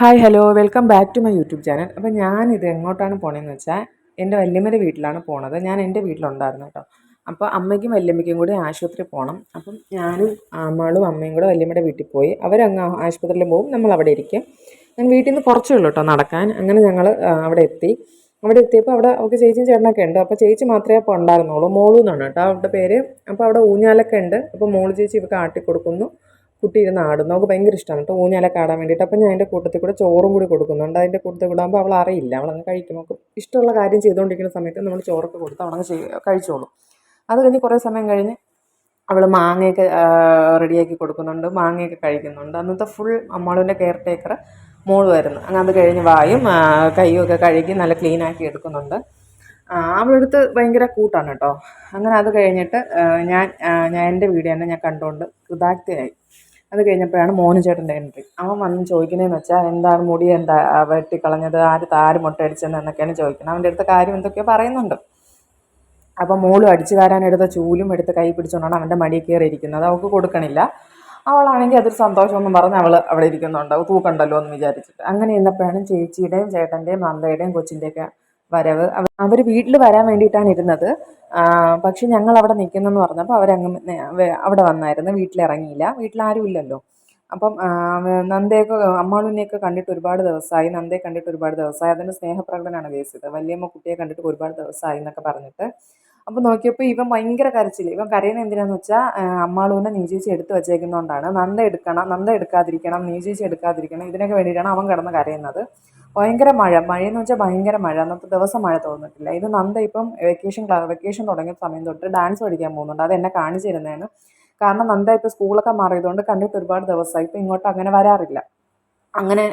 Hi hello welcome back to my YouTube channel. അപ്പോൾ ഞാനിത് എങ്ങോട്ടാണ് പോണതെന്ന് വെച്ചാൽ എൻ്റെ വല്യമ്മയുടെ വീട്ടിലാണ് പോണത്. ഞാൻ എൻ്റെ വീട്ടിലുണ്ടായിരുന്നു കേട്ടോ. അപ്പോൾ അമ്മയ്ക്കും വല്യമ്മയ്ക്കും കൂടി ആശുപത്രി പോകണം. അപ്പം ഞാനും അമ്മളും അമ്മയും കൂടെ വല്യമ്മയുടെ വീട്ടിൽ പോയി. അവരങ്ങ് ആശുപത്രിയിൽ പോകും, നമ്മൾ അവിടെ ഇരിക്കും. ഞാൻ വീട്ടിൽ നിന്ന് കുറച്ചേ ഉള്ളൂ കേട്ടോ നടക്കാൻ. അങ്ങനെ ഞങ്ങൾ അവിടെ എത്തി. അവിടെ എത്തിയപ്പോൾ അവിടെ അവൾക്ക് ചേച്ചിയും ചേട്ടനൊക്കെ ഉണ്ട്. അപ്പോൾ ചേച്ചി മാത്രമേ അപ്പോൾ ഉണ്ടായിരുന്നുള്ളൂ. മോളു എന്നാണ് കേട്ടോ അവളുടെ പേര്. അപ്പോൾ അവിടെ ഊഞ്ഞാലൊക്കെ ഉണ്ട്. അപ്പോൾ മോള് ചേച്ചി ഇവർക്ക് ആട്ടി കൊടുക്കുന്നു. കുട്ടി ഇരുന്ന് ആടുന്നു. അവൾക്ക് ഭയങ്കര ഇഷ്ടമാണ് കേട്ടോ ഊഞ്ഞാലൊക്കെ ആടാൻ വേണ്ടിയിട്ട്. അപ്പം ഞാൻ അതിൻ്റെ കൂട്ടത്തിൽ കൂടെ ചോറും കൂടി കൊടുക്കുന്നുണ്ട്. അതിൻ്റെ കൂട്ടത്തിൽ കൂടെ ആകുമ്പോൾ അവൾ അറിയില്ല, അവളങ്ങ് കഴിക്കും. അവൾക്ക് ഇഷ്ടമുള്ള കാര്യം ചെയ്തുകൊണ്ടിരിക്കുന്ന സമയത്ത് നമ്മൾ ചോറൊക്കെ കൊടുത്ത് അവളങ്ങ് കഴിച്ചോളും. അത് കഴിഞ്ഞ് കുറേ സമയം കഴിഞ്ഞ് അവൾ മാങ്ങയൊക്കെ റെഡിയാക്കി കൊടുക്കുന്നുണ്ട്, മാങ്ങയൊക്കെ കഴിക്കുന്നുണ്ട്. അന്നത്തെ ഫുൾ അമ്മാളുവിൻ്റെ കെയർ ടേക്കർ മോളുമായിരുന്നു. അങ്ങനെ അത് കഴിഞ്ഞ് വായും കൈയും ഒക്കെ കഴുകി നല്ല ക്ലീനാക്കി എടുക്കുന്നുണ്ട്. അവളെടുത്ത് ഭയങ്കര കൂട്ടാണ് കേട്ടോ. അങ്ങനെ അത് കഴിഞ്ഞിട്ട് ഞാൻ എൻ്റെ വീഡിയോ തന്നെ ഞാൻ കണ്ടുകൊണ്ട് കൃതാർത്ഥയായി. അത് കഴിഞ്ഞപ്പോഴാണ് മോനു ചേട്ടൻ്റെ എൻട്രി. അവൻ വന്ന് ചോദിക്കുന്നതെന്ന് വെച്ചാൽ എന്താണ് മുടി എന്താ വെട്ടിക്കളഞ്ഞത്, ആര് മുട്ടയടിച്ചെന്ന് എന്നൊക്കെയാണ് ചോദിക്കുന്നത്. അവൻ്റെ അടുത്ത കാര്യം എന്തൊക്കെയോ പറയുന്നുണ്ട്. അപ്പം മോളും അടിച്ചു വാരാനെടുത്ത ചൂലും എടുത്ത് കൈ പിടിച്ചുകൊണ്ടാണ് അവൻ്റെ മടിയിൽ കയറി ഇരിക്കുന്നത്. അവൾക്ക് കൊടുക്കണില്ല. അവളാണെങ്കിൽ അതൊരു സന്തോഷമൊന്നും പറഞ്ഞ് അവൾ അവിടെ ഇരിക്കുന്നുണ്ട്, അവൾ തൂക്കണ്ടല്ലോ എന്ന് വിചാരിച്ചിട്ട്. അങ്ങനെ ഇരുന്നപ്പോഴാണ് ചേച്ചിയുടെയും ചേട്ടൻ്റെയും നന്ദയുടെയും കൊച്ചിൻ്റെയൊക്കെ വരവ്. അവർ വീട്ടിൽ വരാൻ വേണ്ടിയിട്ടാണ് ഇരുന്നത്. പക്ഷെ ഞങ്ങൾ അവിടെ നിൽക്കുന്നെന്ന് പറഞ്ഞപ്പോൾ അവരങ്ങ് അവിടെ വന്നായിരുന്നു, വീട്ടിലിറങ്ങിയില്ല. വീട്ടിലാരും ഇല്ലല്ലോ. അപ്പം നന്ദയൊക്കെ അമ്മാളുവിനെയൊക്കെ കണ്ടിട്ട് ഒരുപാട് ദിവസമായി, നന്ദയെ കണ്ടിട്ട് ഒരുപാട് ദിവസമായി. അതിൻ്റെ സ്നേഹപ്രകടനമാണ് കേസത്. വല്യമ്മ കുട്ടിയെ കണ്ടിട്ട് ഒരുപാട് ദിവസമായി എന്നൊക്കെ പറഞ്ഞിട്ട്. അപ്പോൾ നോക്കിയപ്പോൾ ഇവൻ ഭയങ്കര കരച്ചിൽ. ഇവൻ കരയുന്നത് എന്തിനാന്ന് വെച്ചാൽ അമ്മാളുവിനെ നീചേച്ചി എടുത്ത് വെച്ചേക്കുന്നതുകൊണ്ടാണ്. നന്ദ എടുക്കാതിരിക്കണം, നീചേച്ചി എടുക്കാതിരിക്കണം, ഇതിനൊക്കെ വേണ്ടിയിട്ടാണ് അവൻ കിടന്ന് കരയുന്നത്. ഭയങ്കര മഴയെന്ന് വെച്ചാൽ ഭയങ്കര മഴ. അന്നത്തെ ദിവസം മഴ തോന്നിട്ടില്ല. ഇത് നന്ദ ഇപ്പം വെക്കേഷൻ തുടങ്ങിയ സമയം തൊട്ട് ഡാൻസ് പഠിക്കാൻ പോകുന്നുണ്ട്. അത് എന്നെ കാണിച്ചു തരുന്നതാണ്. കാരണം നന്ദ ഇപ്പോൾ സ്കൂളൊക്കെ മാറിയതുകൊണ്ട് കണ്ടിട്ട് ഒരുപാട് ദിവസമായി. ഇപ്പം ഇങ്ങോട്ട് അങ്ങനെ വരാറില്ല. അങ്ങനെ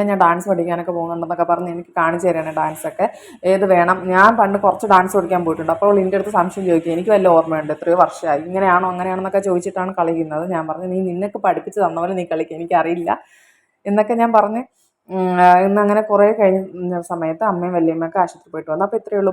ഞാൻ ഡാൻസ് പഠിക്കാനൊക്കെ പോകുന്നുണ്ടെന്നൊക്കെ പറഞ്ഞ് എനിക്ക് കാണിച്ചു തരാണ് ഡാൻസൊക്കെ. ഏത് വേണം, ഞാൻ പണ്ട് കുറച്ച് ഡാൻസ് പഠിക്കാൻ പോയിട്ടുണ്ട്. അപ്പോൾ അവൾ എൻ്റെ അടുത്ത് സംശയം ചോദിക്കും. എനിക്ക് വല്ല ഓർമ്മയുണ്ട്, എത്രയോ വർഷമായി, ഇങ്ങനെയാണോ അങ്ങനെയാണെന്നൊക്കെ ചോദിച്ചിട്ടാണ് കളിക്കുന്നത്. ഞാൻ പറഞ്ഞു നിനക്ക് പഠിപ്പിച്ച് തന്ന പോലെ നീ കളിക്കുക, എനിക്കറിയില്ല എന്നൊക്കെ ഞാൻ പറഞ്ഞ് ഇന്നങ്ങനെ കുറേ കഴിഞ്ഞ സമയത്ത് അമ്മയും വല്യമ്മയൊക്കെ ആശുപത്രി പോയിട്ട് വന്നു. അപ്പോൾ ഇത്രയേ ഉള്ളൂ.